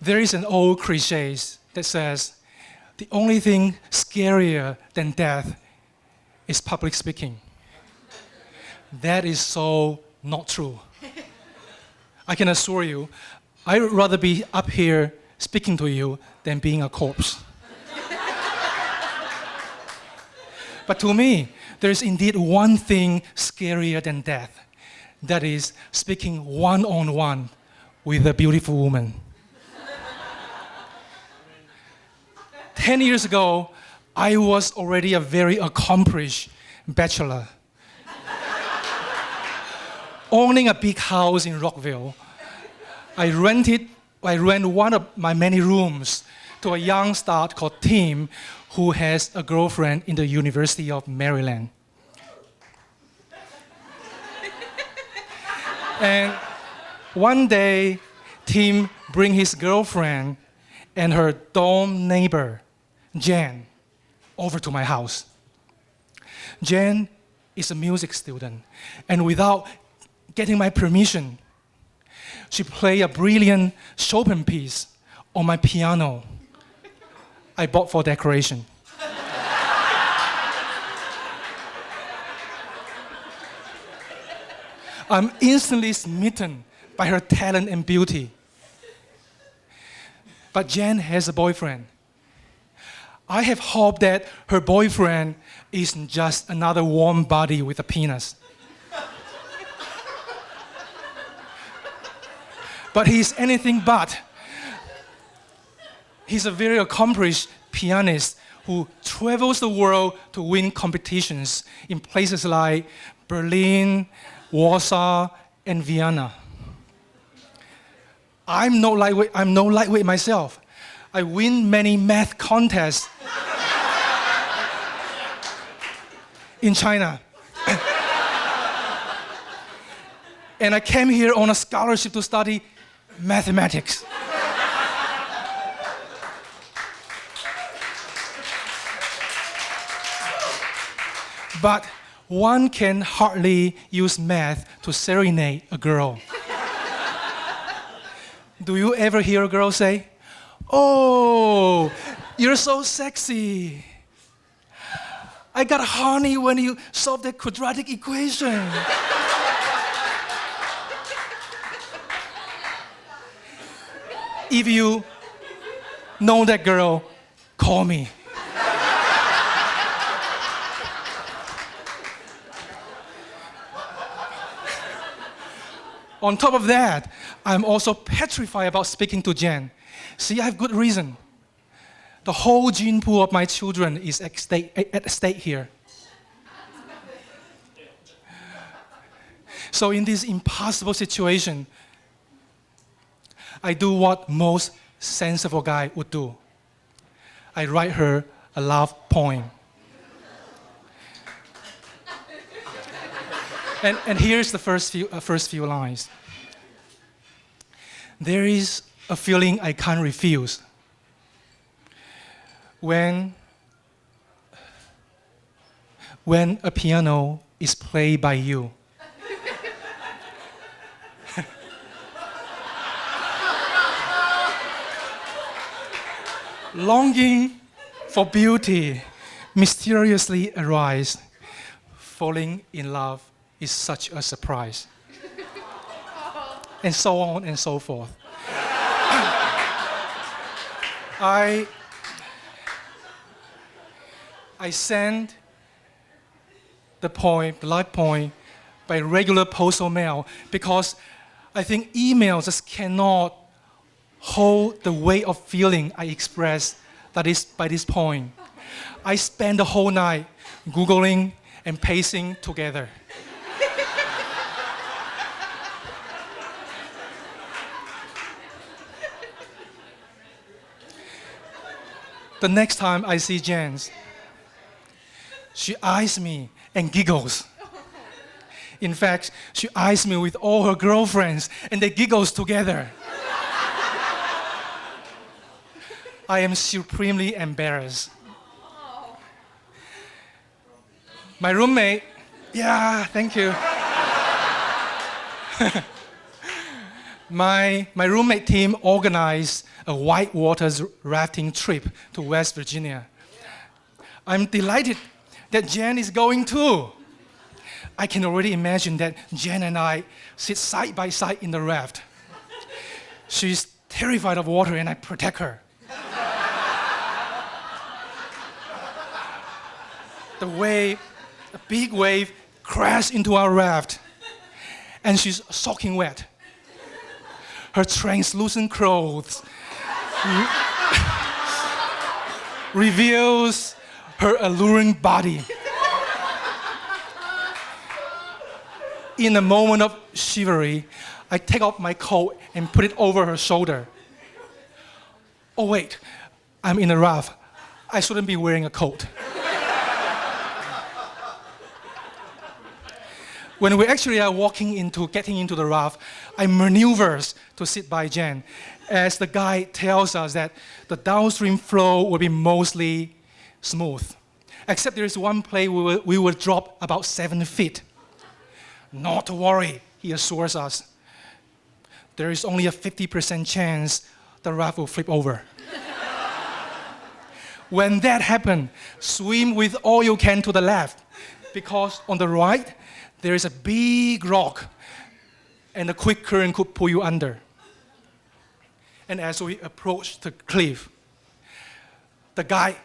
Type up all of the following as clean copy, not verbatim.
There is an old cliche that says, the only thing scarier than death is public speaking. That is so not true. I can assure you, I would rather be up here speaking to you than being a corpse. But to me, there is indeed one thing scarier than death. That is speaking one-on-one with a beautiful woman. 10 years ago, I was already a very accomplished bachelor. Owning a big house in Rockville, I rent one of my many rooms to a young star called Tim, who has a girlfriend in the University of Maryland. And one day, Tim bring his girlfriend and her dorm neighbor, Jan, over to my house. Jan is a music student, and without getting my permission, she played a brilliant Chopin piece on my piano I bought for decoration. I'm instantly smitten by her talent and beauty. But Jan has a boyfriend. I have hoped that her boyfriend isn't just another warm body with a penis. But he's anything but. He's a very accomplished pianist who travels the world to win competitions in places like Berlin, Warsaw, and Vienna. I'm no lightweight myself. I win many math contests in China. And I came here on a scholarship to study mathematics. But one can hardly use math to serenade a girl. Do you ever hear a girl say, "Oh, you're so sexy. I got horny when you solved that quadratic equation." If you know that girl, call me. On top of that, I'm also petrified about speaking to Jen. See, I have good reason. The whole gene pool of my children is at stake here. So in this impossible situation, I do what most sensible guy would do. I write her a love poem. And here's the first few lines. There is a feeling I can't refuse. When a piano is played by you. Longing for beauty mysteriously arise. Falling in love is such a surprise. And so on and so forth. I send the live poem, by regular postal mail because I think emails just cannot hold the weight of feeling I express that is by this point. I spend the whole night Googling and pacing together. The next time I see Jens, she eyes me and giggles. In fact, she eyes me with all her girlfriends and they giggles together. I am supremely embarrassed. My roommate, yeah, thank you. My roommate team organized a whitewater rafting trip to West Virginia. I'm delighted that Jen is going too. I can already imagine that Jen and I sit side by side in the raft. She's terrified of water and I protect her. A big wave crashed into our raft and she's soaking wet. Her translucent clothes reveals her alluring body. In a moment of chivalry, I take off my coat and put it over her shoulder. Oh wait, I'm in a raft. I shouldn't be wearing a coat. When we actually are getting into the raft, I maneuver to sit by Jen, as the guide tells us that the downstream flow will be mostly smooth. Except there is one place we will drop about 7 feet. Not to worry, he assures us. There is only a 50% chance the raft will flip over. When that happens, swim with all you can to the left, because on the right, there is a big rock, and a quick current could pull you under. And as we approach the cliff, the guide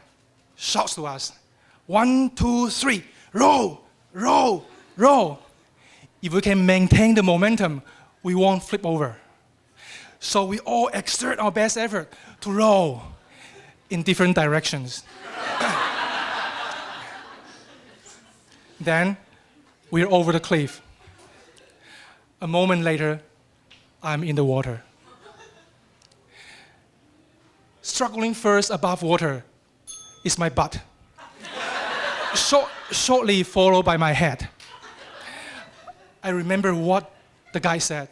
shouts to us, 1, 2, 3, row, row, row. If we can maintain the momentum, we won't flip over. So we all exert our best effort to row in different directions. Then we're over the cliff. A moment later, I'm in the water. Struggling first above water is my butt, shortly followed by my head. I remember what the guy said.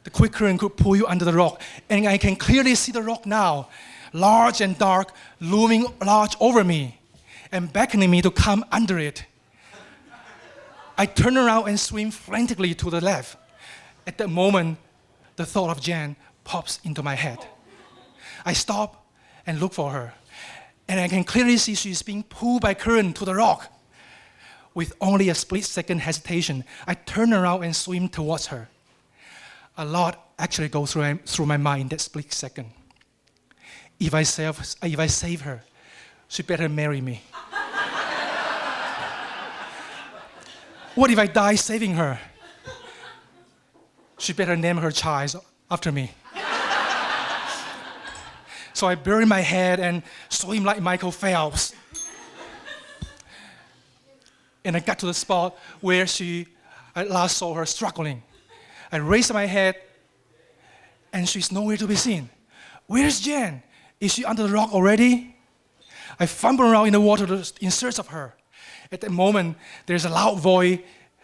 The quick current could pull you under the rock, and I can clearly see the rock now, large and dark, looming large over me, and beckoning me to come under it. I turn around and swim frantically to the left. At that moment, the thought of Jen pops into my head. I stop and look for her, and I can clearly see she's being pulled by current to the rock. With only a split-second hesitation, I turn around and swim towards her. A lot actually goes through my mind in that split second. If I save her, she better marry me. What if I die saving her? She better name her child after me. So I bury my head and swim like Michael Phelps. And I got to the spot where I last saw her struggling. I raised my head, and she's nowhere to be seen. Where's Jen? Is she under the rock already? I fumble around in the water in search of her. At that moment, there's a loud voice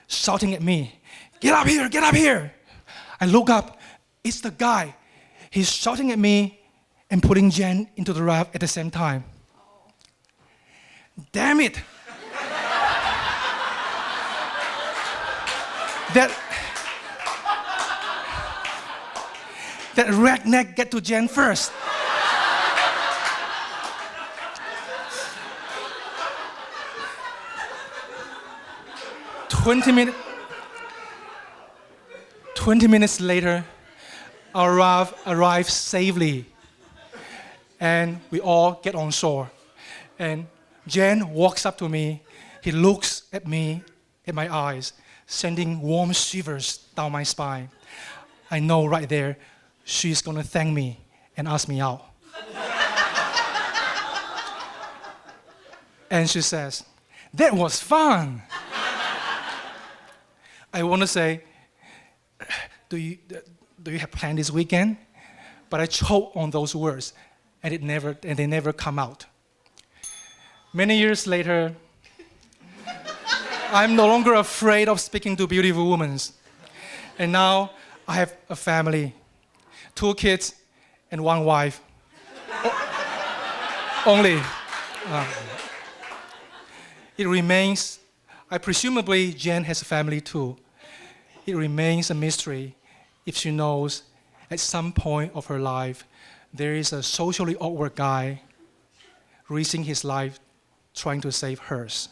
shouting at me, "Get up here, get up here!" I look up, it's the guy. He's shouting at me and putting Jen into the raft at the same time. Damn it! That redneck get to Jen first. 20 minutes later, our raft arrives safely, and we all get on shore. And Jen walks up to me. He looks at me, at my eyes, sending warm shivers down my spine. I know right there, she's going to thank me and ask me out. And she says, "That was fun." I want to say, do you have plans this weekend? But I choke on those words, and they never come out. Many years later, I'm no longer afraid of speaking to beautiful women. And now I have a family, 2 kids and 1 wife. Only. It remains, presumably Jen has a family too. It remains a mystery if she knows at some point of her life there is a socially awkward guy risking his life trying to save hers.